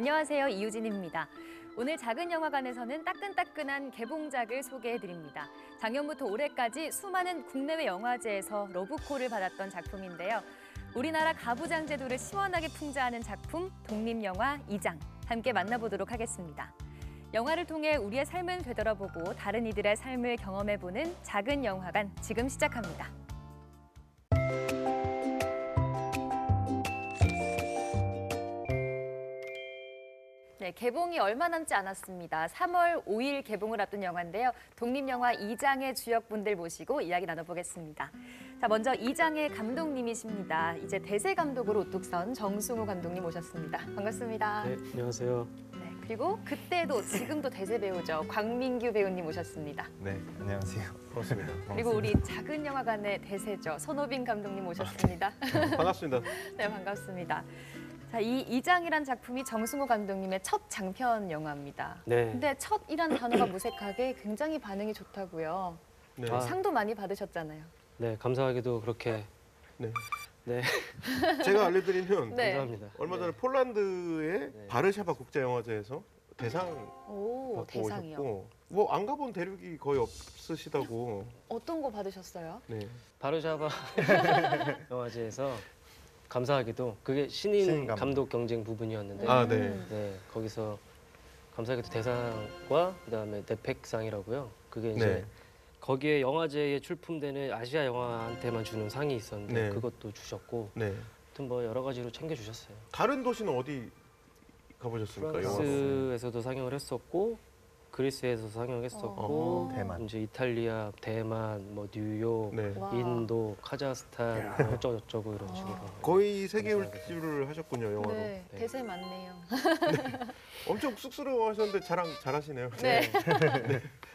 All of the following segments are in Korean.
안녕하세요, 이유진입니다. 오늘 작은 영화관에서는 따끈따끈한 개봉작을 소개해드립니다. 작년부터 올해까지 수많은 국내외 영화제에서 러브콜을 받았던 작품인데요. 우리나라 가부장 제도를 시원하게 풍자하는 작품 독립영화 2장, 함께 만나보도록 하겠습니다. 영화를 통해 우리의 삶을 되돌아보고 다른 이들의 삶을 경험해보는 작은 영화관, 지금 시작합니다. 네, 개봉이 얼마 남지 않았습니다. 3월 5일 개봉을 앞둔 영화인데요. 독립영화 2장의 주역분들 모시고 이야기 나눠보겠습니다. 자, 먼저 2장의 감독님이십니다. 이제 대세 감독으로 우뚝 선 정승우 감독님 모셨습니다. 반갑습니다. 네, 안녕하세요. 네, 그리고 그때도 지금도 대세 배우죠. 광민규 배우님 모셨습니다. 네, 안녕하세요. 반갑습니다. 그리고 우리 작은 영화관의 대세죠. 손호빈 감독님 모셨습니다. 반갑습니다. 네, 반갑습니다. 자, 이 2장이란 작품이 정승우 감독님의 첫 장편 영화입니다. 네. 근데 첫이란 단어가 무색하게 굉장히 반응이 좋다고요. 네. 아. 상도 많이 받으셨잖아요. 네, 감사하게도 그렇게. 네. 네, 제가 알려드리면 네. 감사합니다. 얼마 전에 네. 폴란드의 네. 바르샤바 국제영화제에서 대상 오, 받고 대상이요. 오셨고 뭐 안 가본 대륙이 거의 없으시다고. 어떤 거 받으셨어요? 네. 바르샤바 영화제에서 감사하게도 그게 신인 신인 감독 경쟁 부분이었는데 아, 네. 네, 거기서 감사하게도 대상과 그다음에 넷팩상이라고요. 그게 이제 네. 거기에 영화제에 출품되는 아시아 영화한테만 주는 상이 있었는데 네. 그것도 주셨고 네. 하여튼 뭐 여러 가지로 챙겨주셨어요. 다른 도시는 어디 가보셨습니까? 영화로? 프랑스에서도 상영을 했었고 그리스에서 상영을 했었고 대만. 이제 이탈리아, 대만, 뭐 뉴욕, 네. 와. 인도, 카자흐스탄 뭐 어쩌고저쩌고 이런 식으로. 거의 세계 일주를 하셨군요, 영화로. 네, 네. 대세 많네요. 엄청 쑥스러워하셨는데 자랑 잘하시네요. 네.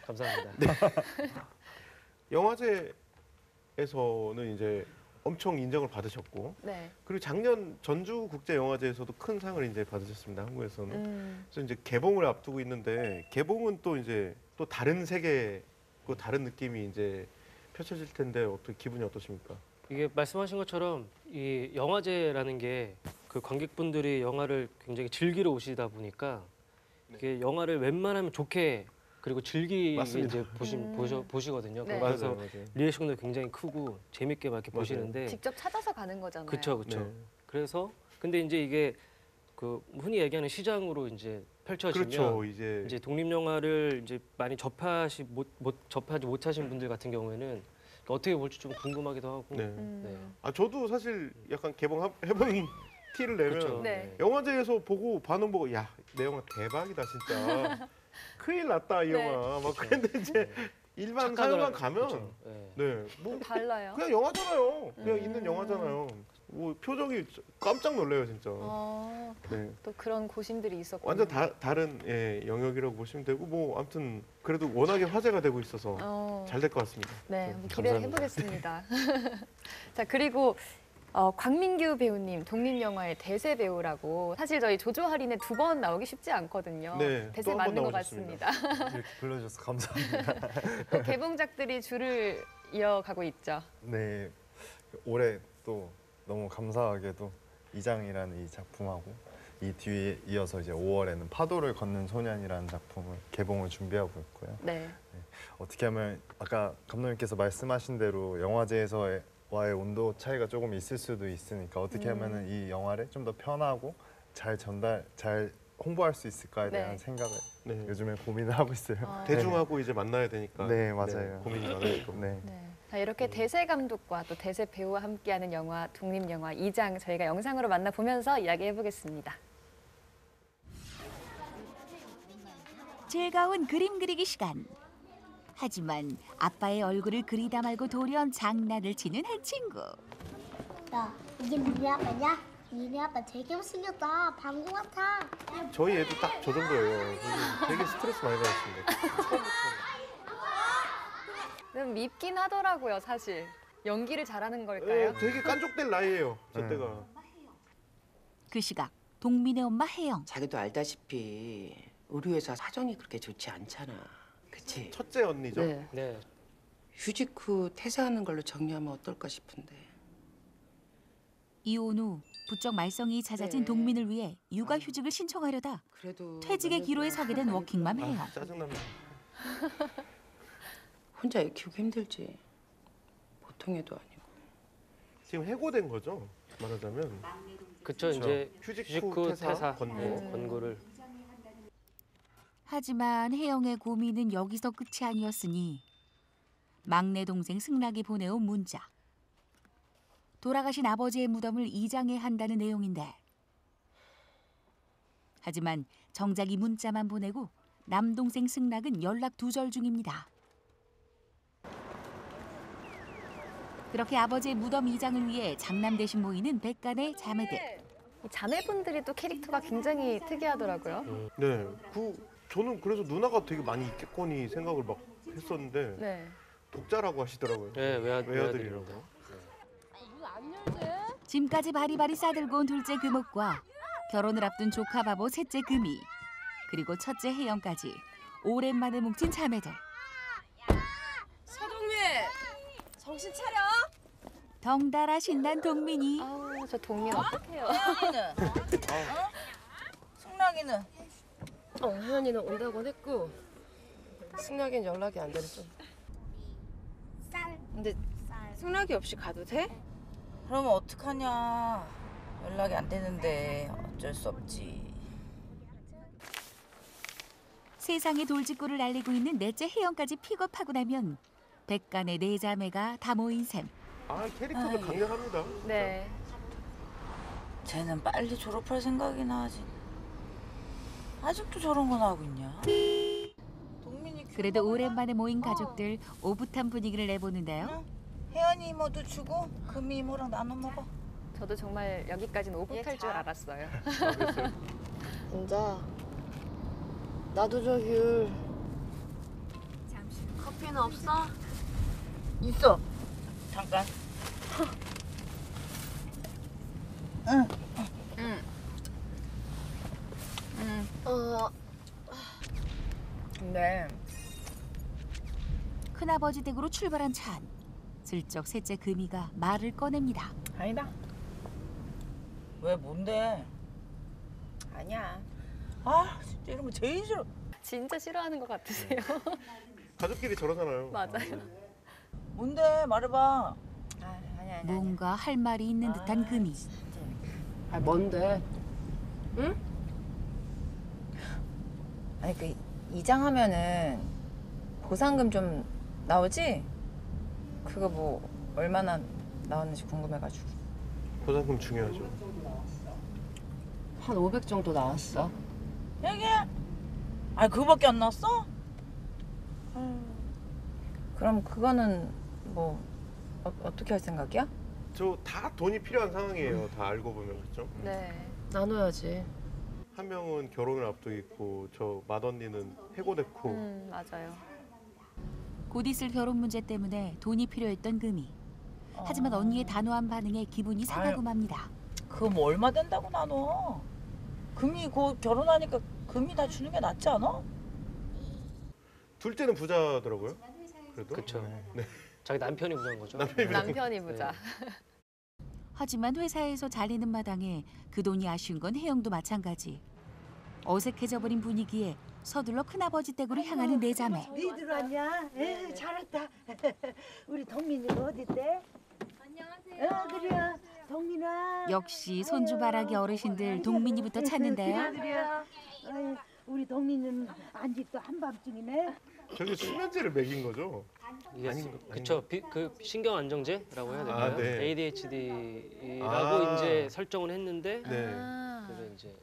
감사합니다. 영화제에서는 이제 엄청 인정을 받으셨고, 네. 그리고 작년 전주 국제영화제에서도 큰 상을 이제 받으셨습니다, 한국에서는. 그래서 이제 개봉을 앞두고 있는데, 개봉은 또 이제 또 다른 세계, 또 다른 느낌이 이제 펼쳐질 텐데 어떻게 기분이 어떠십니까? 이게 말씀하신 것처럼 이 영화제라는 게 그 관객분들이 영화를 굉장히 즐기러 오시다 보니까 이게 영화를 웬만하면 좋게 그리고 즐기게 맞습니다. 이제 보시거든요. 네. 그래서 맞아요. 리액션도 굉장히 크고 재밌게 막 이렇게 맞아요. 보시는데 직접 찾아서 가는 거잖아요. 그쵸. 네. 그래서 근데 이제 이게 그 흔히 얘기하는 시장으로 이제 펼쳐지면 그렇죠. 이제 독립 영화를 이제 많이 접하지 못하신 분들 같은 경우에는 어떻게 볼지 좀 궁금하기도 하고. 네. 네. 아 저도 사실 약간 개봉해본 티를 내면 그렇죠. 네. 영화제에서 보고 반응 보고 야 내 영화 대박이다 진짜 큰일 났다 이 네. 영화 막 그런데 이제 일반 사용관 가면 그렇죠. 네. 네 뭐 좀 달라요. 그냥 영화잖아요. 그냥 있는 영화잖아요. 뭐 표정이 깜짝 놀래요 진짜. 네. 또 그런 고심들이 있었고. 완전 다른 예, 영역이라고 보시면 되고 뭐 아무튼 그래도 워낙에 화제가 되고 있어서 잘 될 것 같습니다. 네, 한번 기대를 감사합니다. 해보겠습니다. 자, 그리고 광민규 배우님, 독립영화의 대세 배우라고 사실 저희 조조 할인에 2번 나오기 쉽지 않거든요. 네, 대세 또한번 맞는 것 나오셨습니다. 같습니다. 이렇게 불러주셔서 감사합니다. 또 개봉작들이 줄을 이어가고 있죠. 네, 올해 또 너무 감사하게도 이장이라는 이 작품하고 이 뒤에 이어서 이제 5월에는 파도를 걷는 소년이라는 작품을 개봉을 준비하고 있고요. 네. 어떻게 하면 아까 감독님께서 말씀하신 대로 영화제에서의 와의 온도 차이가 조금 있을 수도 있으니까 어떻게 하면은 이 영화를 좀 더 편하고 잘 홍보할 수 있을까에 대한 네. 생각을 네. 요즘에 고민을 하고 있어요. 대중하고 이제 만나야 되니까. 네, 맞아요. 고민이 많으시고. 네. 네. 자, 이렇게 대세 감독과 또 대세 배우와 함께하는 영화 독립영화 2장 저희가 영상으로 만나보면서 이야기해보겠습니다. 즐거운 그림 그리기 시간. 하지만 아빠의 얼굴을 그리다 말고 돌연 장난을 치는 한 친구. 야, 이게 니네 아빠냐? 니네 아빠 되게 못생겼다. 방구 같아. 저희 애도 딱 저 정도예요. 되게 스트레스 많이 받았습니다. 좀 밉긴 하더라고요, 사실. 연기를 잘하는 걸까요? 되게 깐족될 나이예요. 저 네. 때가. 그 시각 동민의 엄마 혜영. 자기도 알다시피 우리 회사 사정이 그렇게 좋지 않잖아. 그치? 첫째 언니죠. 네. 네. 휴직 후 퇴사하는 걸로 정리하면 어떨까 싶은데. 이혼 후 부쩍 말썽이 잦아진 네. 동민을 위해 육아휴직을 신청하려다 그래도 퇴직의 기로에 서게 된 워킹맘 혜영. 짜증납니다. 혼자 애 키우기 힘들지. 보통 애도 아니고. 지금 해고된 거죠? 말하자면 그쵸, 이제 휴직 후 퇴사 권고. 권고를. 하지만 혜영의 고민은 여기서 끝이 아니었으니 막내 동생 승락이 보내온 문자. 돌아가신 아버지의 무덤을 이장해야 한다는 내용인데 하지만 정작 이 문자만 보내고 남동생 승락은 연락 두절 중입니다. 그렇게 아버지의 무덤 이장을 위해 장남 대신 모이는 백간의 자매들. 이 자매분들이 또 캐릭터가 굉장히 특이하더라고요. 네, 저는 그래서 누나가 되게 많이 있겠거니 생각을 막 했었는데 네. 독자라고 하시더라고요. 네, 외아들이라고. 짐까지 바리바리 싸들고 온 둘째 금옥과 결혼을 앞둔 조카 바보 셋째 금이 그리고 첫째 혜영까지 오랜만에 뭉친 자매들. 서동민, 정신 차려. 덩달아 신난 동민이 아우, 저 동민 어떡해요. 혜연이는? 승락이는? 혜연이는 온다고 했고 승락이는 연락이 안 되는 좀. 근데 승락이 없이 가도 돼? 그러면 어떡하냐. 연락이 안 되는데 어쩔 수 없지. 세상에 돌직구를 날리고 있는 넷째 혜영까지 픽업하고 나면 백간의 네 자매가 다 모인 셈. 아, 캐릭터가 강력합니다. 네. 쟤는 빨리 졸업할 생각이나 하지. 아직도 저런 건 하고 있냐? 동민이 그래도 오랜만에 모인 가족들 오붓한 분위기를 내보는데요. 혜연이 이모도 주고 금이 이모랑 나눠 먹어. 저도 정말 여기까지는 오붓할 줄 알았어요. 진짜 나도 저 귤. 커피는 없어? 있어. 잠깐. 응. 근데 큰아버지 댁으로 출발한 차 안. 슬쩍 셋째 금이가 말을 꺼냅니다. 아니다. 왜 뭔데? 아니야. 아 진짜 이런 거 제일 싫어. 진짜 싫어하는 것 같으세요. 가족끼리 저러잖아요. 맞아요. 뭔데 말해봐. 아니야. 뭔가 할 말이 있는 듯한 금이. 아 뭔데? 응? 아니 그 이장하면은 보상금 좀 나오지? 그거 뭐 얼마나 나왔는지 궁금해가지고. 보상금 중요하죠. 한 500 정도 나왔어. 여기? 아니 그거밖에 안 나왔어? 그럼 그거는 뭐 어떻게 할 생각이야? 저 다 돈이 필요한 상황이에요. 다 알고 보면 그렇죠. 네. 나눠야지. 한 명은 결혼을 앞두고 있고 저 맏언니는 해고됐고 맞아요. 곧 있을 결혼 문제 때문에 돈이 필요했던 금이. 하지만 언니의 단호한 반응에 기분이 상하고 맙니다. 그거 뭐 얼마 된다고 나눠? 금이 곧 결혼하니까 금이 다 주는 게 낫지 않아? 둘째는 부자더라고요. 그래도 그쵸. 네. 자기 남편이 부자인 거죠. 남편이 부자. 하지만 회사에서 잘리는 마당에 그 돈이 아쉬운 건 혜영도 마찬가지. 어색해져 버린 분위기에 서둘러 큰아버지 댁으로 향하는 네 자매. 니들 왔냐? 에이, 잘했다. 우리 동민이가 어딨대? 안녕하세요. 그래요. 동민아. 역시 손주바라기 어르신들 동민이부터 찾는데요. 어이, 우리 동민이는 안집도 한밤중이네. 저게 수면제를 먹인 거죠? 이게 아닌가? 그쵸. 그 신경 안정제라고 해야 될까요? 아, 네. ADHD라고 이제 설정을 했는데 네. 그게 이제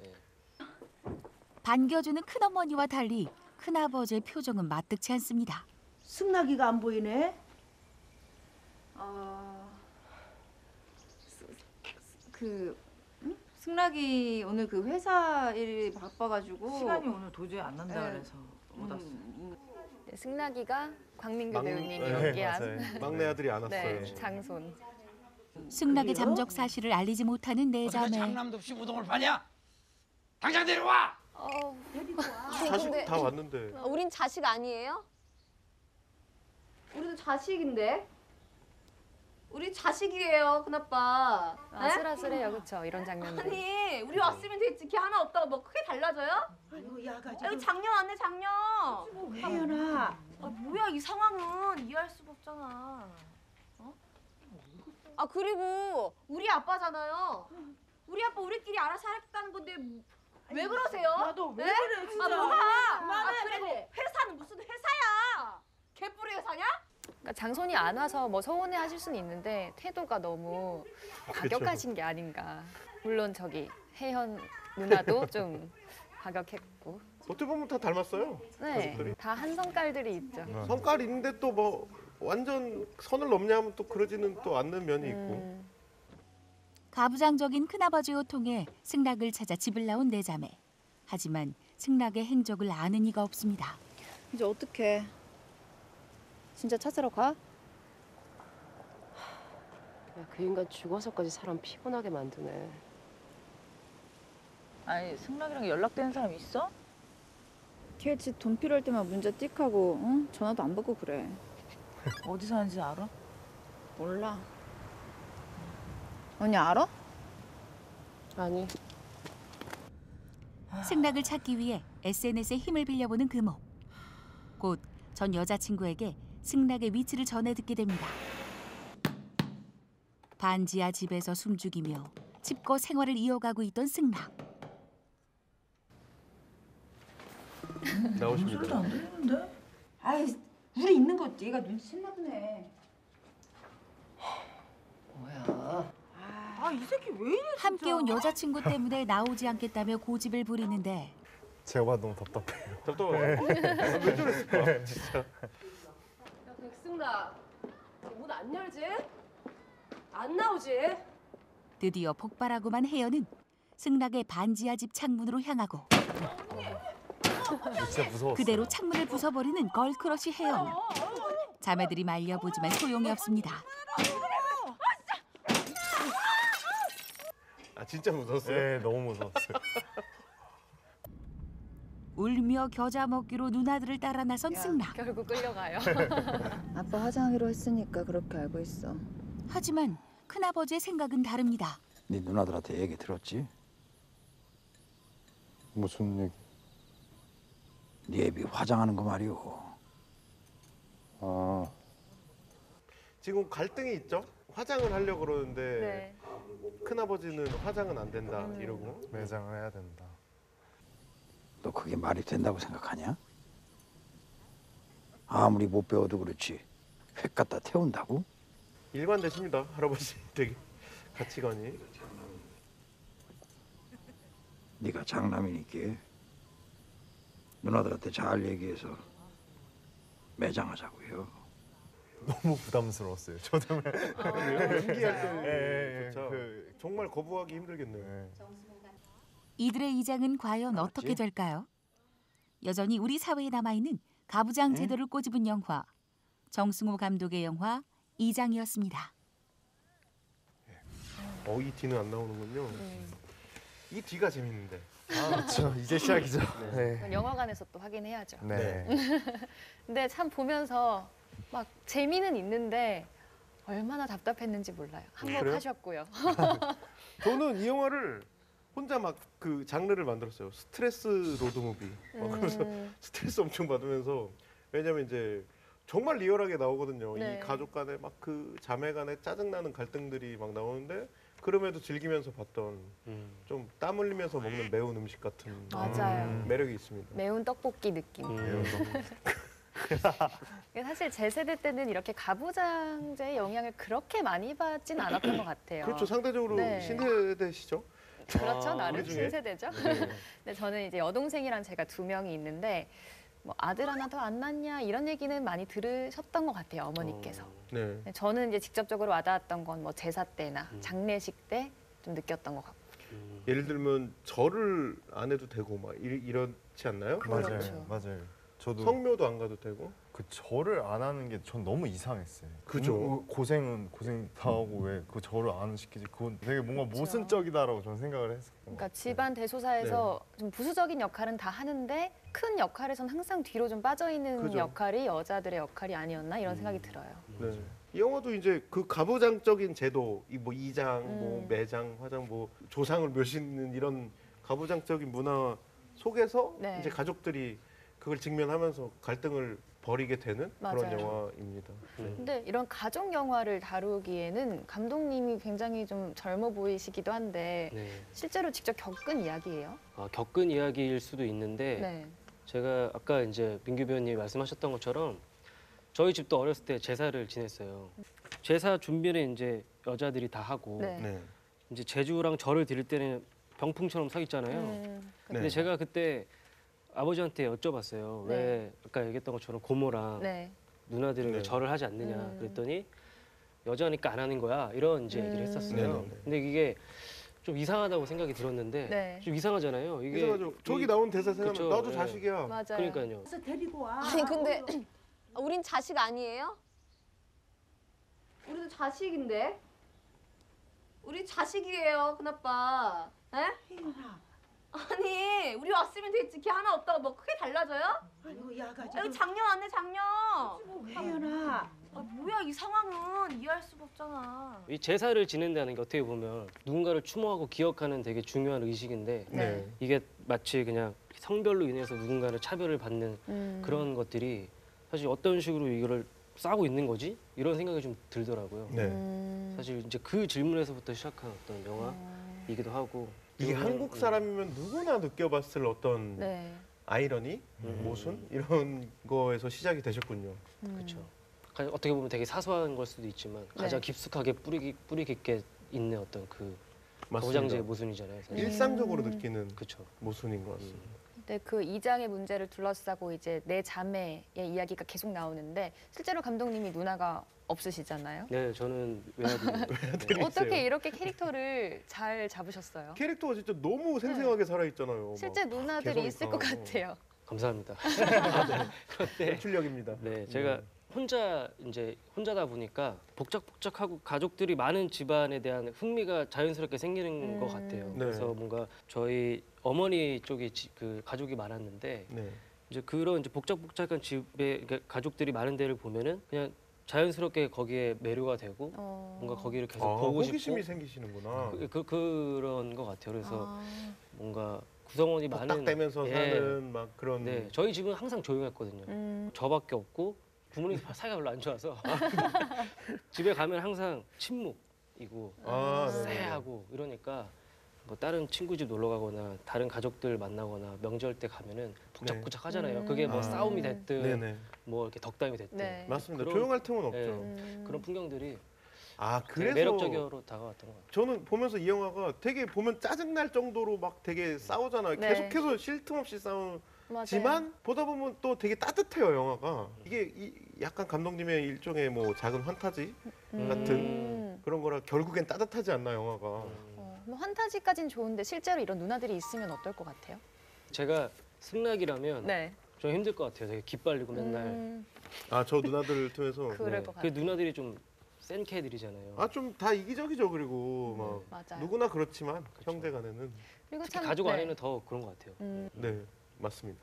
반겨주는 큰어머니와 달리 큰아버지의 표정은 마뜩치 않습니다. 승락이가 안 보이네. 승락이 오늘 그 회사 일이 바빠가지고 시간이 오늘 도저히 안 난다 네. 그래서 못 왔어. 네, 승락이가 광민규 막- 배우님이 네, 연기한 맞아요. 막내 아들이 안 왔어요. 네, 장손. 승락의 잠적 사실을 알리지 못하는 네 자매. 장남도 없이 우동을 파냐? 당장 데려와! 자식 다 왔는데 우린 자식 아니에요? 우리도 자식인데? 우리 자식이에요, 큰아빠. 아슬아슬해요, 그렇죠? 이런 장면들. 아니, 우리 왔으면 됐지. 걔 하나 없다고 뭐 크게 달라져요? 아이고 야가지고. 여기 작년 왔네, 작년. 혜연아. 아, 뭐야, 이 상황은 이해할 수가 없잖아. 어? 아, 그리고 우리 아빠잖아요. 우리 아빠 우리끼리 알아서 하겠다는 건데 왜 그러세요? 나도 왜 네? 그래, 진짜. 아, 뭐가? 아, 그만해. 그리고 회사는 무슨 회사야? 개뿔이 회사냐? 그러니까 장손이 안 와서 뭐 서운해하실 수는 있는데 태도가 너무 과격하신 게 아닌가. 물론 저기 혜연 누나도 좀 과격했고. 어떻게 보면 다 닮았어요. 네, 가족들이. 다 한 성깔들이 있죠. 성깔 있는데 또 뭐 완전 선을 넘냐 하면 또 그러지는 또 않는 면이 있고. 가부장적인 큰아버지 호통에 승락을 찾아 집을 나온 네 자매. 하지만 승락의 행적을 아는 이가 없습니다. 이제 어떡해? 진짜 찾으러 가? 야, 그 인간 죽어서까지 사람 피곤하게 만드네. 아니 승락이랑 연락되는 사람 있어? 걔 집 돈 필요할 때만 문자 띡하고 응? 전화도 안 받고 그래. 어디 사는지 알아? 몰라. 언니 알아? 아니, 승락을 찾기 위해 SNS에 힘을 빌려보는 금옥. 곧 전 여자친구에게 승락의 위치를 전해 듣게 됩니다. 반지하 집에서 숨죽이며 집거 생활을 이어가고 있던 승락. 나오십니다. 소리도 안 들리는데? 아이 우리 있는 거 얘가 눈치챘나 보네. 뭐야. 아 이 새끼 왜 이래 진짜. 함께 온 여자친구 때문에 나오지 않겠다며 고집을 부리는데 제가 너무 답답해요. 답답해. 왜 저랬을까? 진짜. 야, 백승나. 문 안 열지? 안 나오지? 드디어 폭발하고만 혜연은 승락의 반지하 집 창문으로 향하고 진짜 무서웠어요. 그대로 창문을 부숴버리는 걸크러쉬 혜연. 자매들이 말려보지만 소용이 없습니다. 아 진짜 무서웠어요. 네, 너무 무서웠어요. 울며 겨자 먹기로 누나들을 따라 나선 승락. 결국 끌려가요. 아빠 화장하기로 했으니까 그렇게 알고 있어. 하지만 큰아버지의 생각은 다릅니다. 네 누나들한테 얘기 들었지? 무슨 얘기? 네 애비 화장하는 거 말이오. 아, 지금 갈등이 있죠. 화장을 하려고 그러는데 네. 큰아버지는 화장은 안 된다 이러고. 매장을 해야 된다. 너 그게 말이 된다고 생각하냐? 아무리 못 배워도 그렇지 획 갖다 태운다고? 일관되십니다. 할아버지 되게 가치관이. 네가 장남이니까 누나들한테 잘 얘기해서 매장하자고요. 너무 부담스러웠어요. 저 때문에. 연기할 때 예, 그렇죠. 정말 거부하기 힘들겠네요. 이들의 이장은 과연 어떻게 될까요? 여전히 우리 사회에 남아있는 가부장 제도를 꼬집은 영화. 정승호 감독의 영화 이장이었습니다. 이 뒤는 안 나오는군요. 이 뒤가 재밌는데. 아, 그렇죠. 이제 시작이죠. 네. 그건 영화관에서 또 확인해야죠. 네. 근데 참 보면서 막 재미는 있는데 얼마나 답답했는지 몰라요. 한몫하셨고요. 저는 이 영화를 혼자 막 그 장르를 만들었어요. 스트레스 로드무비. 막 그래서 스트레스 엄청 받으면서 왜냐면 이제 정말 리얼하게 나오거든요. 네. 이 가족 간에 막 그 자매 간에 짜증나는 갈등들이 막 나오는데 그럼에도 즐기면서 봤던 좀 땀 흘리면서 먹는 매운 음식 같은 맞아요. 매력이 있습니다. 매운 떡볶이 느낌. 사실 제 세대 때는 이렇게 가부장제의 영향을 그렇게 많이 받진 않았던 것 같아요. 그렇죠. 상대적으로 네. 신세대시죠? 그렇죠. 아, 나름 우리 중에? 신세대죠. 근데 저는 이제 여동생이랑 제가 2명이 있는데 뭐 아들 하나 더 안 낳냐 이런 얘기는 많이 들으셨던 것 같아요. 어머니께서. 네. 근데 저는 이제 직접적으로 와닿았던 건 뭐 제사 때나 장례식 때 좀 느꼈던 것 같고. 예를 들면 절을 안 해도 되고 막 이렇지 않나요? 맞아요. 맞아요. 저도 성묘도 안 가도 되고. 그 절을 안 하는 게 전 너무 이상했어요. 그죠. 고생은 고생 다 하고 왜 그 절을 안 시키지? 그건 되게 뭔가 모순적이다라고 저는 생각을 했었던 것 그러니까 같아요. 집안 대소사에서 좀 부수적인 역할은 다 하는데 큰 역할에선 항상 뒤로 좀 빠져 있는 그죠. 역할이 여자들의 역할이 아니었나 이런 생각이 들어요. 네. 이 영화도 이제 그 가부장적인 제도, 이 뭐 이장, 뭐 음. 매장, 화장, 뭐 조상을 묘시는 이런 가부장적인 문화 속에서 네. 이제 가족들이 그걸 직면하면서 갈등을 벌이게 되는 그런 맞아요. 영화입니다. 네. 근데 이런 가족 영화를 다루기에는 감독님이 굉장히 좀 젊어 보이시기도 한데 네. 실제로 직접 겪은 이야기예요? 겪은 이야기일 수도 있는데 네. 제가 아까 이제 민규 배우님이 말씀하셨던 것처럼 저희 집도 어렸을 때 제사를 지냈어요. 제사 준비는 이제 여자들이 다 하고 네. 네. 이제 제주랑 절을 드릴 때는 병풍처럼 서 있잖아요. 근데 네. 제가 그때 아버지한테 여쭤봤어요. 네. 왜 아까 얘기했던 것처럼 고모랑 네. 누나들이 왜 네. 절을 하지 않느냐 음. 그랬더니 여자니까 안 하는 거야 이런 이제 얘기를 했었어요. 네, 네, 네. 근데 이게 좀 이상하다고 생각이 들었는데 네. 좀 이상하잖아요. 이게 이상하죠. 저기 나온 대사 생각하면 그쵸, 나도 예. 자식이야. 맞아요. 그러니까요. 그래서 데리고 와. 아니 근데 우린 자식 아니에요? 우리도 자식인데? 우리 자식이에요, 큰아빠. 에? 혜연아, 아니 우리 왔으면 됐지. 걔 하나 없다고 뭐 크게 달라져요? 아이고 야가지. 여기 작년 왔네 작년. 혜연아, 아, 뭐야 이 상황은 이해할 수가 없잖아. 이 제사를 지낸다는 게 어떻게 보면 누군가를 추모하고 기억하는 되게 중요한 의식인데 네. 이게 마치 그냥 성별로 인해서 누군가를 차별을 받는 그런 것들이 사실 어떤 식으로 이거를 싸고 있는 거지? 이런 생각이 좀 들더라고요. 네. 사실 이제 그 질문에서부터 시작한 어떤 영화이기도 하고 이게 그리고 한국 사람이면 누구나 느껴봤을 어떤 네. 아이러니, 모순 이런 거에서 시작이 되셨군요. 그렇죠. 어떻게 보면 되게 사소한 걸 수도 있지만 가장 네. 깊숙하게 뿌리 깊게 있는 어떤 그 맞습니다. 가부장제의 모순이잖아요. 사실. 일상적으로 느끼는 그렇죠. 모순인 것 같습니다. 근데 그 이장의 문제를 둘러싸고 이제 내 자매의 이야기가 계속 나오는데 실제로 감독님이 누나가 없으시잖아요. 네, 저는 외아들입니다. 외아들이 어떻게 있어요. 이렇게 캐릭터를 잘 잡으셨어요? 캐릭터가 진짜 너무 생생하게 살아있잖아요. 실제 막 누나들이 개성이 있을 것 강하고. 같아요. 감사합니다. 그런데 연출력입니다. 네, 제가 혼자다 보니까 복작복작하고 가족들이 많은 집안에 대한 흥미가 자연스럽게 생기는 것 같아요. 네. 그래서 뭔가 저희 어머니 쪽이 그 가족이 많았는데 네. 이제 그런 이제 복작복작한 집에 그러니까 가족들이 많은 데를 보면은 그냥 자연스럽게 거기에 매료가 되고 뭔가 거기를 계속 보고 호기심이 싶고 생기시는구나. 그런 것 같아요. 그래서 뭔가 구성원이 많은 딱대면서 예. 사는 막 그런. 네, 저희 집은 항상 조용했거든요. 저밖에 없고 부모님 사이가 별로 안 좋아서 집에 가면 항상 침묵이고 네네. 쎄하고 이러니까 뭐 다른 친구 집 놀러 가거나 다른 가족들 만나거나 명절 때 가면은 복작복작 하잖아요. 그게 뭐 싸움이 됐든 네네. 뭐 이렇게 덕담이 됐든 네. 맞습니다. 그런- 조용할 틈은 없죠. 그런 풍경들이 아 되게 그래서 매력적으로 다가왔던 것 같아요. 저는 보면서 이 영화가 되게 보면 짜증날 정도로 막 되게 싸우잖아요. 네. 계속해서 쉴 틈 없이 맞아요. 싸우지만 보다 보면 또 되게 따뜻해요 영화가. 이게 약간 감독님의 일종의 뭐 작은 환타지 같은 그런 거라 결국엔 따뜻하지 않나 영화가. 뭐 환타지까진 좋은데 실제로 이런 누나들이 있으면 어떨 것 같아요? 제가 승낙이라면 네. 좀 힘들 것 같아요. 되게 기빨리고 맨날. 아 저 누나들 통해서 그럴 것 그 같아요. 누나들이 좀 센 캐들이잖아요. 아 좀 다 이기적이죠. 그리고 막 맞아요. 누구나 그렇지만 형제간에는 그리고 특히 가족 안에는 더 그런 것 같아요. 네 맞습니다.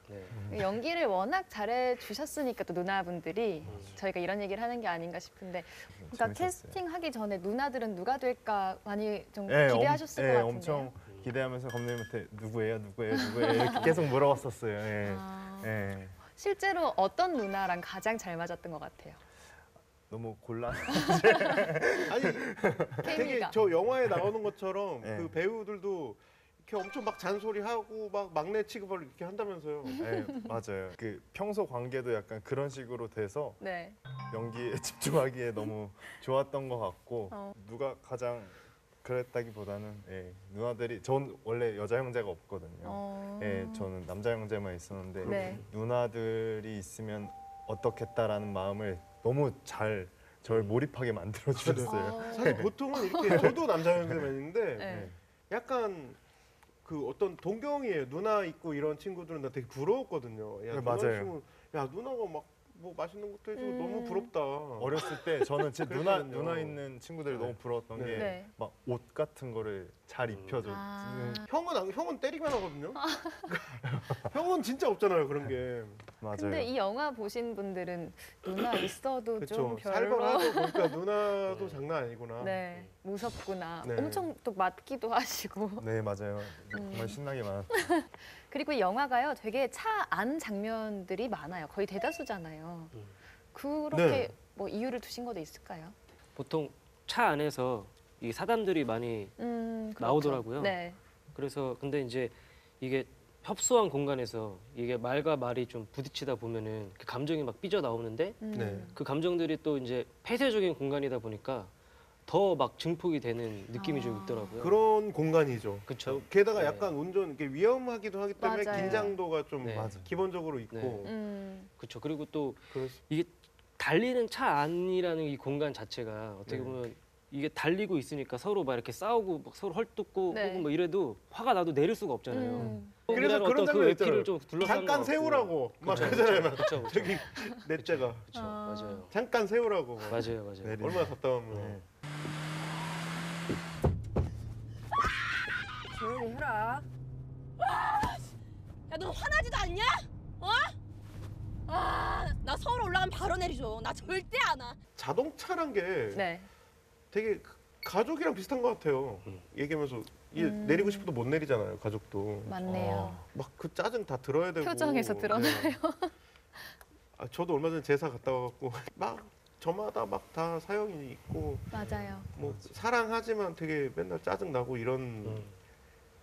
네. 연기를 워낙 잘해 주셨으니까 또 누나분들이 저희가 이런 얘기를 하는 게 아닌가 싶은데 그러니까 재밌었어요. 캐스팅하기 전에 누나들은 누가 될까 많이 좀 네, 기대하셨을 것 같은데요. 엄청 기대하면서 감독님한테 누구예요 이렇게 계속 물어봤었어요. 예. 예. 실제로 어떤 누나랑 가장 잘 맞았던 것 같아요? 너무 곤란. 아니 되게 케미가. 저 영화에 나오는 것처럼 네. 그 배우들도 이렇게 엄청 막 잔소리하고 막 막내 취급을 이렇게 한다면서요. 네, 맞아요. 그 평소 관계도 약간 그런 식으로 돼서 네. 연기에 집중하기에 너무 좋았던 것 같고 누가 가장 그랬다기보다는 누나들이 전 원래 여자 형제가 없거든요. 저는 남자 형제만 있었는데 네. 누나들이 있으면 어떻겠다라는 마음을 너무 잘 저를 몰입하게 만들어 주셨어요. 사실 보통은 이렇게 저도 남자 형제면인데 네. 약간 그 어떤 동경이에요. 누나 있고 이런 친구들은 나 되게 부러웠거든요. 야, 네, 누나 맞아요. 있으면, 야 누나가 막 뭐 맛있는 것도 해주고 너무 부럽다. 어렸을 때 저는 제 그랬거든요. 누나 있는 친구들이 너무 부러웠던 네. 게 네. 막 옷 같은 거를 잘 입혀줘. 아. 형은 때리기만 하거든요. 형은 진짜 없잖아요 그런 게. 맞아요. 근데 이 영화 보신 분들은 누나 있어도 좀 그렇죠. 별로. 살벌하고 보니까 누나도 장난 아니구나. 네, 무섭구나. 네. 엄청 또 맞기도 하시고. 네, 맞아요. 정말 신나게 많았어요. 그리고 이 영화가요, 되게 차 안 장면들이 많아요. 거의 대다수잖아요. 그렇게 네. 뭐 이유를 두신 것도 있을까요? 보통 차 안에서 이 사담들이 많이 그렇죠. 나오더라고요. 네. 그래서 근데 이제 이게 협소한 공간에서 이게 말과 말이 좀 부딪히다 보면은 그 감정이 막 삐져 나오는데 네. 그 감정들이 또 이제 폐쇄적인 공간이다 보니까 더 막 증폭이 되는 느낌이 좀 있더라고요. 그런 공간이죠. 그렇죠. 게다가 네. 약간 운전 이렇게 위험하기도 하기 때문에 맞아요. 긴장도가 좀 네. 기본적으로 있고. 네. 그렇죠. 그리고 또 그럴 수- 이게 달리는 차 안이라는 이 공간 자체가 어떻게 네. 보면 이게 달리고 있으니까 서로 막 이렇게 싸우고 막 서로 헐뜯고 네. 혹은 뭐 이래도 화가 나도 내릴 수가 없잖아요. 그래서 어떤 그런 그 장면 외피를 있잖아요. 좀 둘러싼 잠깐 것 같고. 세우라고 막 그쵸, 그러잖아요. 그쵸, 그쵸, 그쵸. 저기 넷째가 그렇죠. 맞아요. 잠깐 세우라고. 맞아요, 맞아요. 내리는. 얼마나 답답하면. 네. 조용히 해라. 야, 너 화나지도 않냐? 어? 나 서울 올라가면 바로 내리죠. 나 절대 안 와. 자동차란 게 네. 되게 가족이랑 비슷한 것 같아요. 얘기하면서 이게 내리고 싶어도 못 내리잖아요. 가족도. 맞네요. 막 그 짜증 다 들어야 되고. 표정에서 드러나요. 아, 저도 얼마 전에 제사 갔다 와갖고 막 저마다 막 다 사연이 있고 맞아요. 뭐 사랑하지만 되게 맨날 짜증 나고 이런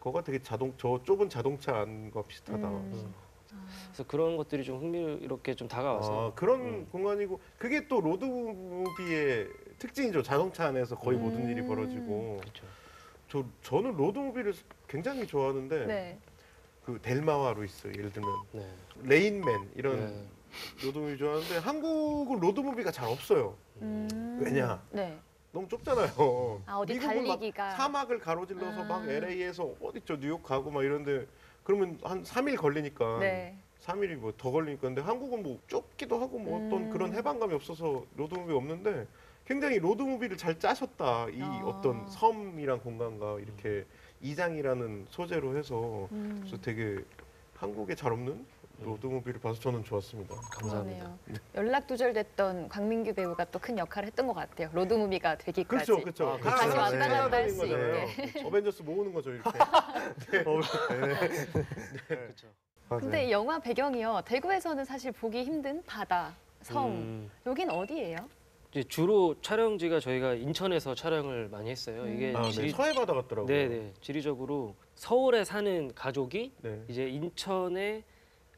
거가 되게 저 좁은 자동차 안과 비슷하다. 그래서 그런 것들이 좀 흥미롭게 좀 다가와서 그런 공간이고 그게 또 로드무비의 특징이죠. 자동차 안에서 거의 모든 일이 벌어지고. 그렇죠. 저는 로드무비를 굉장히 좋아하는데 네. 그 델마와 루이스 예를 들면 네. 레인맨 이런 네. 로드무비 좋아하는데 한국은 로드무비가 잘 없어요. 왜냐? 네. 너무 좁잖아요. 아, 어디 미국은 막 달리기가. 사막을 가로질러서 막 LA에서 어디 저 뉴욕 가고 막 이런데 그러면 한 3일 걸리니까 네. 3일이 뭐 더 걸리니까 근데 한국은 뭐 좁기도 하고 뭐 어떤 그런 해방감이 없어서 로드무비 없는데 굉장히 로드무비를 잘 짜셨다. 이 어떤 섬이랑 공간과 이렇게 이장이라는 소재로 해서 그래서 되게 한국에 잘 없는 로드무비를 봐서 저는 좋았습니다. 감사합니다. 연락 두절됐던 광민규 배우가 또 큰 역할을 했던 것 같아요. 로드무비가 되기까지. 그렇죠, 그렇죠. 아, 다시 그렇죠. 왔다 갔다 할 수 거잖아요. 있게. 어벤져스 모으는 거죠 이렇게. 그렇죠. 근데 이 영화 배경이요. 대구에서는 사실 보기 힘든 바다, 섬. 여긴 어디예요? 이제 주로 촬영지가 저희가 인천에서 촬영을 많이 했어요. 이게 아, 네. 서해 바다 같더라고요. 네네. 지리적으로 서울에 사는 가족이 네. 이제 인천의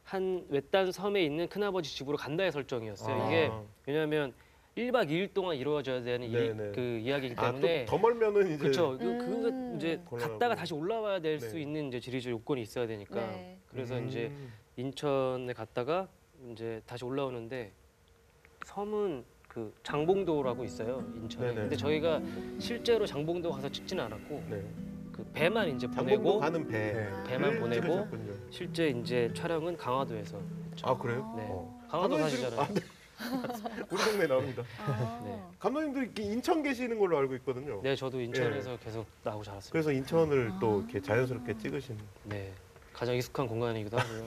한 외딴 섬에 있는 큰아버지 집으로 간다의 설정이었어요. 아. 이게 왜냐하면 1박 2일 동안 이루어져야 되는 네네. 그 이야기이기 아, 때문에 또 더 멀면은 이제 그렇죠. 그거 이제 곤란하고. 갔다가 다시 올라와야 될 수 네. 있는 이제 지리적 요건이 있어야 되니까 네. 그래서 이제 인천에 갔다가 이제 다시 올라오는데 섬은 그 장봉도라고 있어요 인천에. 네네. 근데 저희가 실제로 장봉도 가서 찍지는 않았고 네. 그 배만 이제 장봉도 보내고 가는 배. 배만 를 보내고 찍으셨군요. 실제 이제 촬영은 강화도에서. 했죠. 아 그래요? 네. 어. 강화도 감독님들이- 사시잖아요. 아, 네. 우리 동네 나옵니다. 네. 감독님들 이렇게 인천 계시는 걸로 알고 있거든요. 네, 저도 인천에서 계속 나오고 자랐습니다. 그래서 인천을 또 이렇게 자연스럽게 찍으신. 네, 가장 익숙한 공간이기도 하고요.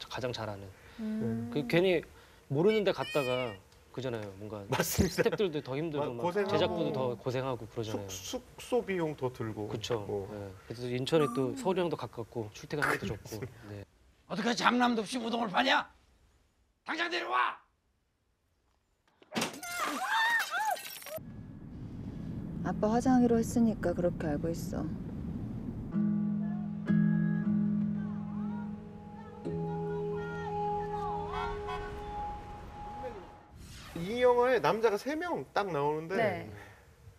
가장 잘 아는. 음. 그 괜히 모르는데 갔다가 그잖아요. 뭔가 맞습니다. 스태프들도 더 힘들고 막 고생하고. 제작부도 더 고생하고 그러잖아요. 숙소 비용 더 들고. 그렇죠. 뭐. 네. 그래서 인천에 또 서울이랑도 가깝고 출퇴근하기도 좋고. 네. 어떻게 장남도 없이 우동을 파냐? 당장 내려와! 아빠 화장하기로 했으니까 그렇게 알고 있어. 이 영화에 남자가 3명 딱 나오는데 네.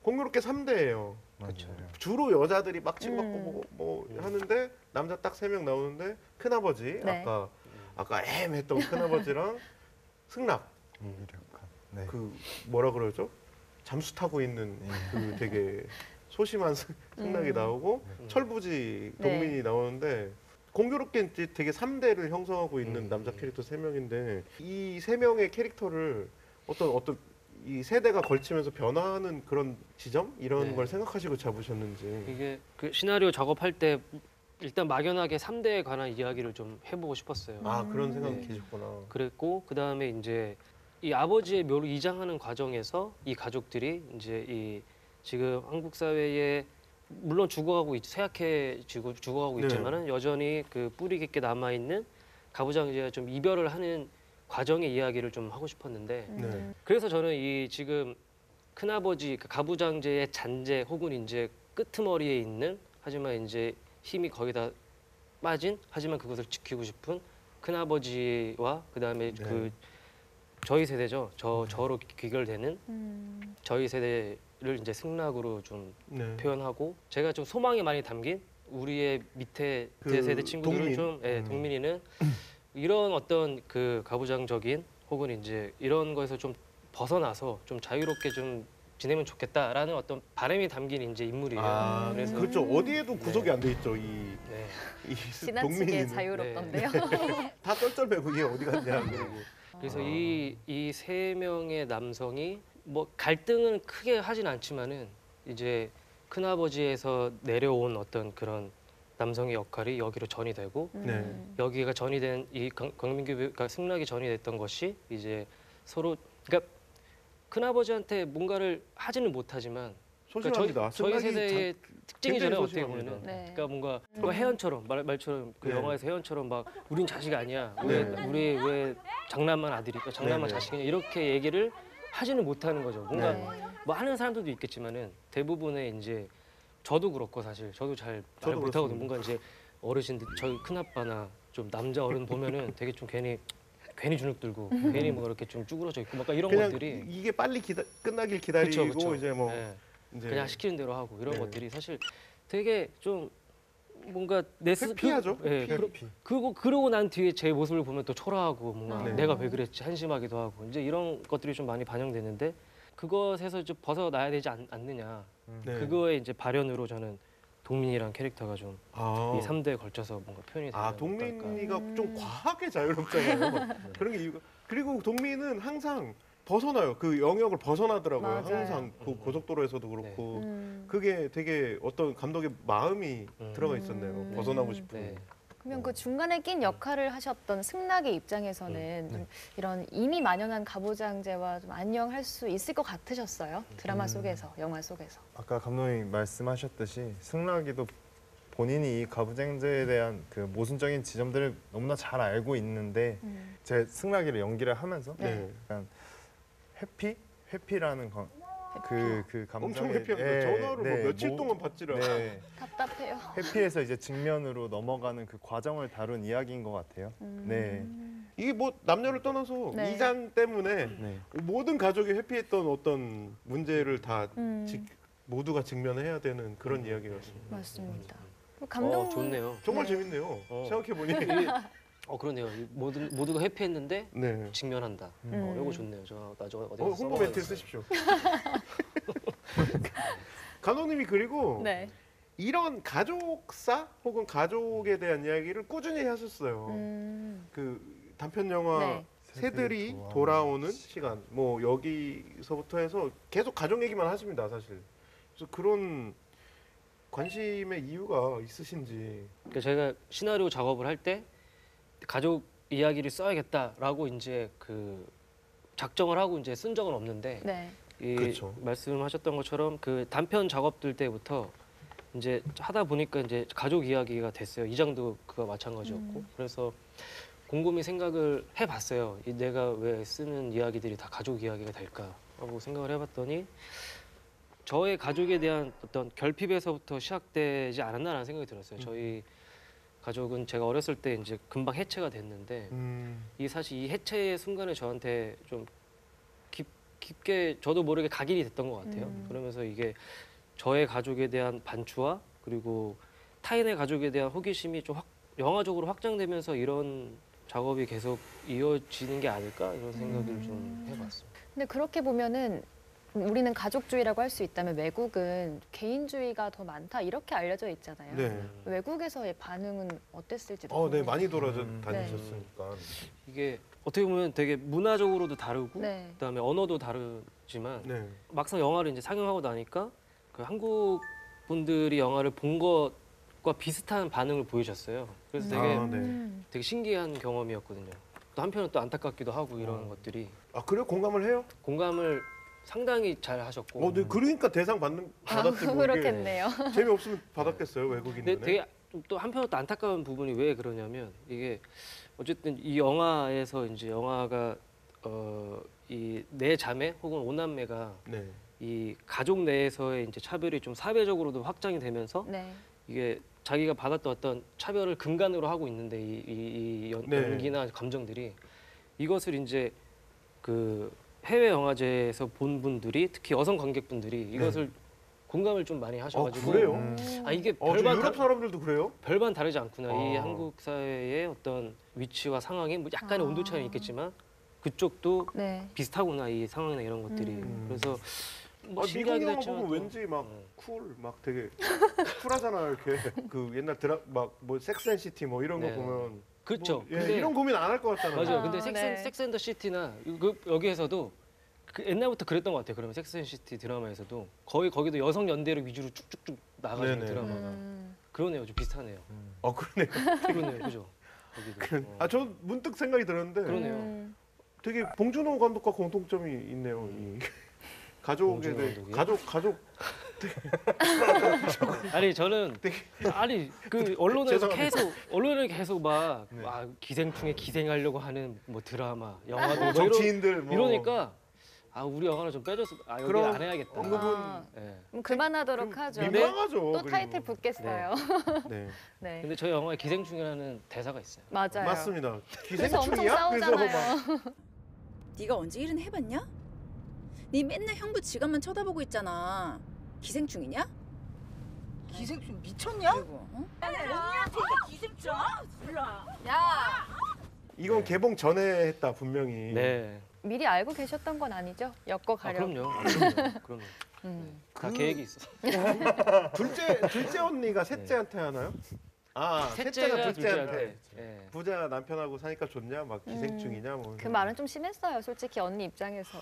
공교롭게 3대예요. 그렇죠. 주로 여자들이 막 친받고 뭐 하는데 남자 딱 3명 나오는데 큰아버지 네. 아까 했던 큰아버지랑 승락 네. 그 뭐라 그러죠? 잠수 타고 있는 그 되게 소심한 승락이 나오고 철부지 네. 동민이 나오는데 공교롭게 이제 되게 3대를 형성하고 있는 남자 캐릭터 3명인데 이 3명의 캐릭터를 어떤 이 세대가 걸치면서 변화하는 그런 지점 이런 네. 걸 생각하시고 잡으셨는지. 이게 그 시나리오 작업할 때 일단 막연하게 3대에 관한 이야기를 좀 해보고 싶었어요. 아 그런 생각이 네. 계셨구나. 그랬고 그 다음에 이제 이 아버지의 묘를 이장하는 과정에서 이 가족들이 이제 이 지금 한국 사회에 물론 쇠약해지고 죽어가고 네. 있지만은 여전히 그 뿌리 깊게 남아 있는 가부장제와 좀 이별을 하는 과정의 이야기를 좀 하고 싶었는데 네. 그래서 저는 이 지금 큰아버지 그 가부장제의 잔재 혹은 이제 끄트머리에 있는 하지만 이제 힘이 거의 다 빠진 하지만 그것을 지키고 싶은 큰아버지와 그다음에 네. 그 저희 세대죠. 저로 귀결되는 저희 세대를 이제 승락으로 좀 네. 표현하고 제가 좀 소망이 많이 담긴 우리의 밑에 그 대세대 친구들은 동민. 좀 동민이는 이런 어떤 그 가부장적인 혹은 이제 이런 거에서 좀 벗어나서 좀 자유롭게 좀 지내면 좋겠다라는 어떤 바람이 담긴 이제 인물이에요. 아, 그래서 그렇죠. 어디에도 구속이 안 돼 있죠. 이 지나치게 동민이는. 자유롭던데요. 다 쩔쩔매고 이게 어디 갔냐. 그리고. 그래서 이 세 명의 남성이 뭐 갈등은 크게 하진 않지만은 이제 큰아버지에서 내려온 어떤 그런 남성의 역할이 여기로 전이 되고 네. 여기가 전이 된 이 강민규가 승락이 전이 됐던 것이 이제 서로 그러니까 큰아버지한테 뭔가를 하지는 못하지만 소심합니다. 저희 세대의 특징이잖아요. 굉장히 어떻게 소심합니다. 보면은 네. 그러니까 뭔가 혜연처럼 말처럼 그 네. 영화에서 혜연처럼 막 우린 자식 아니야. 네. 우리 왜 장난만 아들이니까 장난만 네, 네. 자식이냐 이렇게 얘기를 하지는 못하는 거죠. 뭔가 네. 뭐 하는 사람들도 있겠지만은 대부분의 이제 저도 그렇고 사실 저도 잘 말 저도 못하거든요. 그렇습니다. 뭔가 이제 어르신들 저희 큰아빠나 좀 남자 어른 보면은 되게 좀 괜히 주눅 들고 괜히 뭐 이렇게 좀 쭈그러져 있고 막 이런 그냥 것들이 이게 빨리 끝나길 기다리고 그쵸. 이제 뭐 네. 이제 그냥 시키는 대로 하고 이런 네. 것들이 사실 되게 좀 뭔가 내 회피하죠. 예, 회피. 그러고 난 뒤에 제 모습을 보면 또 초라하고 뭔가 네. 내가 왜 그랬지 한심하기도 하고 이제 이런 것들이 좀 많이 반영되는데 그것에서 좀 벗어나야 되지 않느냐 네. 그거의 이제 발현으로 저는 동민이란 캐릭터가 좀 이 아, 3대에 걸쳐서 뭔가 표현이 되는 아 어떨까. 동민이가 좀 과하게 자유롭잖아요. 그런 게 이유가 그리고 동민은 항상 벗어나요. 그 영역을 벗어나더라고요. 맞아요. 항상 그 고속도로에서도 그렇고 음. 그게 되게 어떤 감독의 마음이 들어가 있었네요. 벗어나고 싶은. 네. 그러면 그 중간에 낀 역할을 하셨던 승락의 입장에서는 좀 이런 이미 만연한 가부장제와 좀 안녕할 수 있을 것 같으셨어요? 드라마 속에서, 영화 속에서. 아까 감독님 말씀하셨듯이 승락이도 본인이 이 가부장제에 대한 그 모순적인 지점들을 너무나 잘 알고 있는데 제 승락이를 연기를 하면서 네. 약간 회피라는 그 감정에 엄청 회피합니다. 전화를 뭐 며칠 동안 받지를 않아요. 네. 답답해요. 회피해서 이제 직면으로 넘어가는 그 과정을 다룬 이야기인 것 같아요. 네. 이게 뭐 남녀를 떠나서 네. 이장 때문에 네. 모든 가족이 회피했던 어떤 문제를 다 음. 모두가 직면해야 되는 그런 이야기였습니다. 맞습니다. 감독님 좋네요. 정말 네. 재밌네요. 생각해 보니. 그러네요. 모두가 회피했는데 네. 직면한다. 이거 좋네요. 저 나중에 어디 가서 홍보 멘트 쓰십시오. 감독님이 그리고 네. 이런 가족사 혹은 가족에 대한 이야기를 꾸준히 하셨어요. 그 단편 영화 네. 새들이 돌아오는 시간 뭐 여기서부터 해서 계속 가족 얘기만 하십니다, 사실. 그래서 그런 관심의 이유가 있으신지. 그러니까 제가 시나리오 작업을 할 때 가족 이야기를 써야겠다라고 이제 그 작정을 하고 이제 쓴 적은 없는데 네. 이 그렇죠. 말씀하셨던 것처럼 그 단편 작업들 때부터 이제 하다 보니까 이제 가족 이야기가 됐어요. 이장도 그거 마찬가지였고 그래서 곰곰이 생각을 해봤어요. 내가 왜 쓰는 이야기들이 다 가족 이야기가 될까 하고 생각을 해봤더니 저의 가족에 대한 어떤 결핍에서부터 시작되지 않았나라는 생각이 들었어요. 저희 가족은 제가 어렸을 때 이제 금방 해체가 됐는데 사실 이 해체의 순간에 저한테 좀 깊게 저도 모르게 각인이 됐던 것 같아요. 그러면서 이게 저의 가족에 대한 반추와 그리고 타인의 가족에 대한 호기심이 좀 영화적으로 확장되면서 이런 작업이 계속 이어지는 게 아닐까 이런 생각을 좀 해봤습니다. 근데 그렇게 보면은 우리는 가족주의라고 할 수 있다면 외국은 개인주의가 더 많다 이렇게 알려져 있잖아요. 네. 외국에서의 반응은 어땠을지 네, 궁금해요. 많이 다니셨으니까. 이게 어떻게 보면 되게 문화적으로도 다르고 네. 그다음에 언어도 다르지만 네. 막상 영화를 이제 상영하고 나니까 그 한국 분들이 영화를 본 것 과 비슷한 반응을 보이셨어요. 그래서 되게 네. 되게 신기한 경험이었거든요. 또 한편은 또 안타깝기도 하고 이런 것들이. 아 그래요? 공감을 해요? 공감을 상당히 잘 하셨고. 네, 그러니까 대상 받았지 뭐. 그렇겠네요. 재미없으면 받았겠어요 외국인들은. 근데 되게 또 한편으로 또 안타까운 부분이 왜 그러냐면 이게 어쨌든 이 영화에서 이제 영화가 이 네 자매 혹은 오남매가 네. 이 가족 내에서의 이제 차별이 좀 사회적으로도 확장이 되면서 네. 이게 자기가 받았던 어떤 차별을 근간으로 하고 있는데 이 네. 연기나 감정들이 이것을 이제 그 해외 영화제에서 본 분들이 특히 여성 관객분들이 이것을 공감을 좀 많이 하셔가지고 그래요? 아 이게 저 유럽 사람들도 그래요? 별반 다르지 않구나. 이 한국 사회의 어떤 위치와 상황이 뭐 약간의 온도 차이는 있겠지만 그쪽도 네. 비슷하구나 이 상황이나 이런 것들이. 그래서 뭐 미국 신기하기도 영화 했지만 보면 또 왠지 막 쿨, 막 되게 쿨하잖아 이렇게. 그 옛날 막 뭐 섹스앤시티 뭐 이런 거 네. 보면 그렇죠. 뭐, 예, 근데 이런 고민 안 할 것 같잖아요. 맞아요. 근데 네. 섹스앤더 시티나 여기에서도 그 옛날부터 그랬던 것 같아요. 그러면 섹스앤시티 드라마에서도 거의 거기도 여성 연대를 위주로 쭉쭉쭉 나가는 네네. 드라마가 그러네요. 좀 비슷하네요. 그러네요. 그러네요. 그죠? 거기도. 저 문득 생각이 들었는데 그러네요. 되게 봉준호 감독과 공통점이 있네요. 이 가족에 대해 봉준호 가족 아니 저는 아니 그 언론에서 죄송합니다. 언론에 계속 막 기생충에 기생하려고 하는 뭐 드라마, 영화도 뭐 정치인들 뭐. 이러니까 아 우리 영화를 좀 빼줘서 여기 그럼 안 해야겠다. 언급은 네. 그럼 그만하도록 하죠. 민망하죠. 또 그리고. 타이틀 붙겠어요. 네. 네. 근데 저희 영화에 기생충이라는 대사가 있어요. 맞아요. 맞습니다. 그래서 엄청 기생충이야? 그래서 싸우잖아요. 막 네가 언제 일은 해봤냐? 네 맨날 형부 지갑만 쳐다보고 있잖아. 기생충이냐? 기생충 미쳤냐? 그리고 어? 언니한테 기생충? 몰라. 이건 개봉 전에 했다 분명히. 네. 미리 알고 계셨던 건 아니죠? 엮어가려고. 그럼요. 다 계획이 있어. 둘째 언니가 셋째한테 하나요? 셋째가 둘째한테. 네. 부자 남편하고 사니까 좋냐? 막 기생충이냐? 뭐. 그 말은 좀 심했어요. 솔직히 언니 입장에서.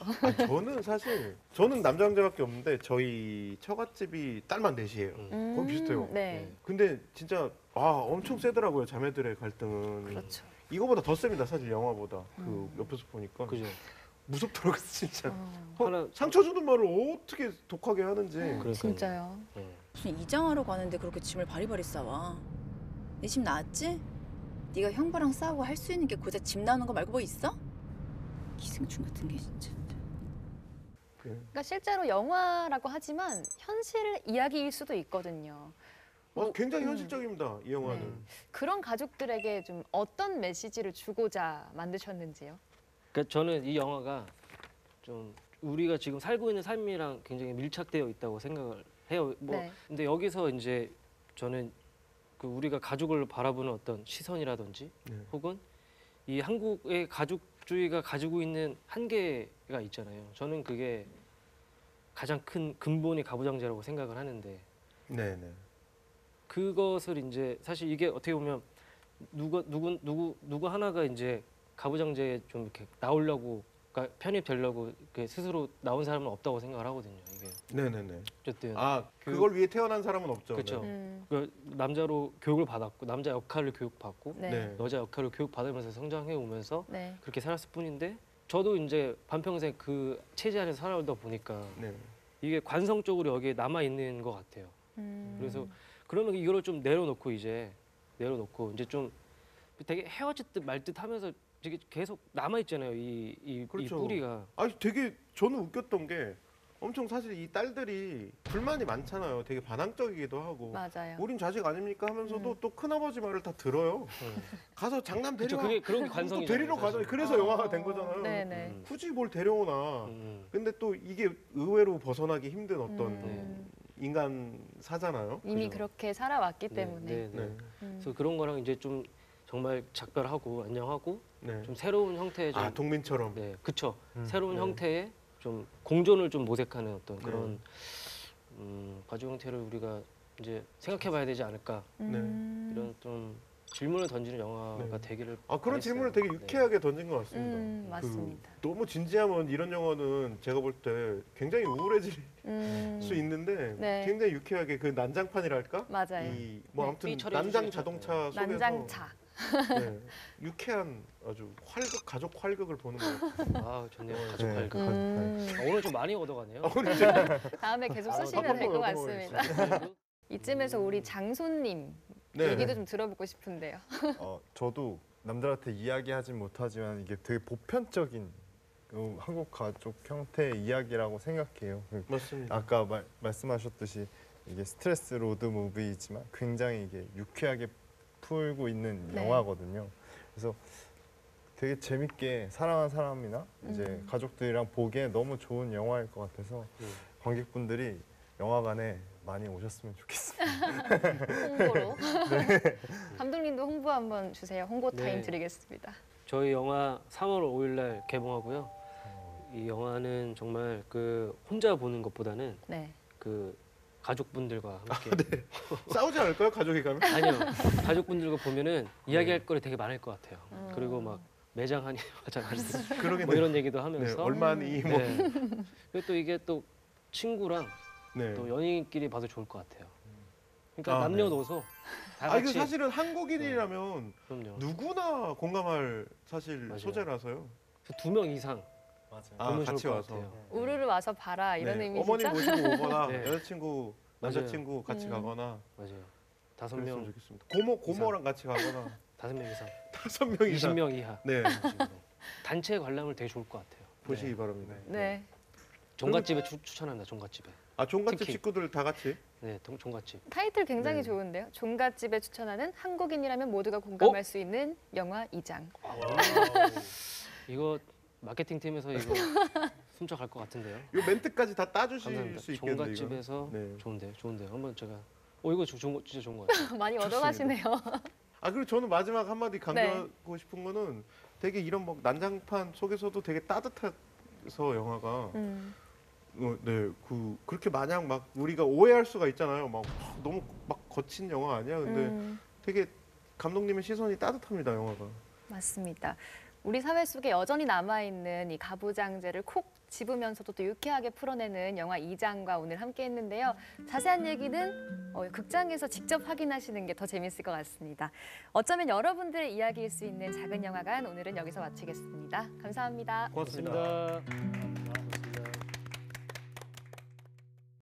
저는 남자 형제밖에 없는데 저희 처갓집이 딸만 넷이에요. 거의 비슷해요. 네. 근데 진짜 엄청 세더라고요. 자매들의 갈등은. 그렇죠. 이거보다 더 셉니다. 사실 영화보다. 그 옆에서 보니까. 그죠. 무섭더라고요, 진짜. 하나 상처 주는 말을 어떻게 독하게 하는지. 진짜요. 무슨 이장하러 가는데 그렇게 짐을 바리바리 싸와. 내 집 나왔지? 네가 형부랑 싸우고 할 수 있는 게 고작 집 나오는 거 말고 뭐 있어? 기생충 같은 게 진짜. 그러니까 실제로 영화라고 하지만 현실 이야기일 수도 있거든요. 굉장히 현실적입니다, 이 영화는. 그런 가족들에게 좀 어떤 메시지를 주고자 만드셨는지요? 그러니까 저는 이 영화가 좀 우리가 지금 살고 있는 삶이랑 굉장히 밀착되어 있다고 생각을 해요. 네. 근데 여기서 이제 저는 그 우리가 가족을 바라보는 어떤 시선이라든지 혹은 이 한국의 가족주의가 가지고 있는 한계가 있잖아요. 저는 그게 가장 큰 근본이 가부장제라고 생각을 하는데 네네. 그것을 이제 사실 이게 어떻게 보면 누구 하나가 이제 가부장제에 좀 이렇게 나오려고 그러니까 편입되려고 이렇게 스스로 나온 사람은 없다고 생각을 하거든요. 이게. 네네네. 어쨌든 그걸 위해 태어난 사람은 없죠. 그렇죠. 네. 그 남자로 교육을 받았고 남자 역할을 교육받고 네. 여자 역할을 교육받으면서 성장해 오면서 네. 그렇게 살았을 뿐인데 저도 이제 반평생 그 체제 안에서 살아오다 보니까 네. 이게 관성적으로 여기에 남아 있는 것 같아요. 그래서 그러면 이거를 좀 내려놓고 이제 좀 되게 헤어질 듯 말 듯 하면서 되게 계속 남아 있잖아요. 이 뿌리가. 되게 저는 웃겼던 게 엄청 사실 이 딸들이 불만이 많잖아요. 되게 반항적이기도 하고. 맞아요. 우린 자식 아닙니까 하면서도 또 큰아버지 말을 다 들어요. 가서 장남 데려와. 그쵸, 그런 게 관성이잖아요. 또 데리러 가자. 그래서 영화가 된 거잖아요. 네네. 굳이 뭘 데려오나. 근데 또 이게 의외로 벗어나기 힘든 어떤 인간사잖아요. 이미 그죠? 그렇게 살아왔기 때문에. 그래서 그런 거랑 이제 좀 정말 작별하고 안녕하고 네. 좀 새로운 형태의 좀 동민처럼. 네, 그쵸. 새로운 형태의 좀 공존을 좀 모색하는 어떤 네. 그런 가족 형태를 우리가 이제 생각해봐야 되지 않을까. 이런 좀 질문을 던지는 영화가 네. 되기를 그런 바랬어요. 질문을 되게 유쾌하게 던진 것 같습니다. 맞습니다. 너무 진지하면 이런 영화는 제가 볼 때 굉장히 우울해질 수 있는데 네. 굉장히 유쾌하게 그 난장판이랄까? 맞아요. 뭐 네. 아무튼 삐처리해 난장 주시죠. 자동차 속에서 난장차. 네, 유쾌한 아주 가족 활극을 보는 것 같아요. 아 좋네요. 가족 네, 활극. 음. 오늘 좀 많이 얻어가네요. 오늘 진짜 다음에 계속 쓰시면 바쁜 될 것 거 같습니다. 이쯤에서 우리 장소님 네. 얘기도 좀 들어보고 싶은데요. 저도 남들한테 이야기하진 못하지만 이게 되게 보편적인 한국 가족 형태의 이야기라고 생각해요. 맞습니다. 아까 말씀하셨듯이 이게 스트레스 로드 무비이지만 굉장히 이게 유쾌하게 풀고 있는 네. 영화거든요. 그래서 되게 재밌게 사랑하는 사람이나 이제 가족들이랑 보기에 너무 좋은 영화일 것 같아서 관객분들이 영화관에 많이 오셨으면 좋겠습니다. 홍보로. 감독님도 홍보 한번 주세요. 홍보 타임 네. 드리겠습니다. 저희 영화 3월 5일 날 개봉하고요. 이 영화는 정말 그 혼자 보는 것보다는 네. 그 가족분들과 함께 싸우지 않을까요? 가족이 가면? 아니요. 가족분들과 보면은 이야기할 거리 되게 많을 것 같아요. 그리고 막 매장 한이 하잖아요. 그러긴 뭐 이런 얘기도 하면서 네, 얼마니 뭐. 네. 그리고 또 이게 또 친구랑 네. 또 연인끼리 봐도 좋을 것 같아요. 그러니까 아, 남녀노소 다 이거 같이 사실은 한국인이라면 그럼요. 누구나 공감할 사실 맞아요. 소재라서요. 2명 이상 보면 같이 좋을 것 와서. 같아요. 우르르 와서 봐라 이런 네, 의미시죠? 어머니 모시고 오거나 네. 여자친구, 남자친구 같이 가거나 맞아요. 그랬으면 5명, 좋겠습니다. 고모랑 같이 가거나 5명 이상, 5명 이상 20명 이하. 네 단체 관람을 되게 좋을 것 같아요. 보시기 바랍니다. 네. 종갓집에 추천합니다. 종갓집에. 종갓집 특히. 식구들 다 같이. 네, 종갓집. 타이틀 굉장히 네. 좋은데요. 종갓집에 추천하는 한국인이라면 모두가 공감할 수 있는 영화 2장. 이거 마케팅 팀에서 이거 훔쳐갈 것 같은데요. 이 멘트까지 다 따주실 감사합니다. 수 있겠네요. 종갓집에서 네. 좋은데요. 한번 제가 이거 진짜 좋은 것 같아요. 많이 얻어가시네요. 그리고 저는 마지막 한마디 강조하고 싶은 거는 되게 이런 막 난장판 속에서도 되게 따뜻해서 영화가 그렇게 마냥 막 우리가 오해할 수가 있잖아요. 막 너무 막 거친 영화 아니야. 근데 되게 감독님의 시선이 따뜻합니다, 영화가. 맞습니다. 우리 사회 속에 여전히 남아있는 이 가부장제를 콕 집으면서도 또 유쾌하게 풀어내는 영화 2장과 오늘 함께 했는데요. 자세한 얘기는 극장에서 직접 확인하시는 게 더 재밌을 것 같습니다. 어쩌면 여러분들의 이야기일 수 있는 작은 영화관 오늘은 여기서 마치겠습니다. 감사합니다. 고맙습니다. 고맙습니다.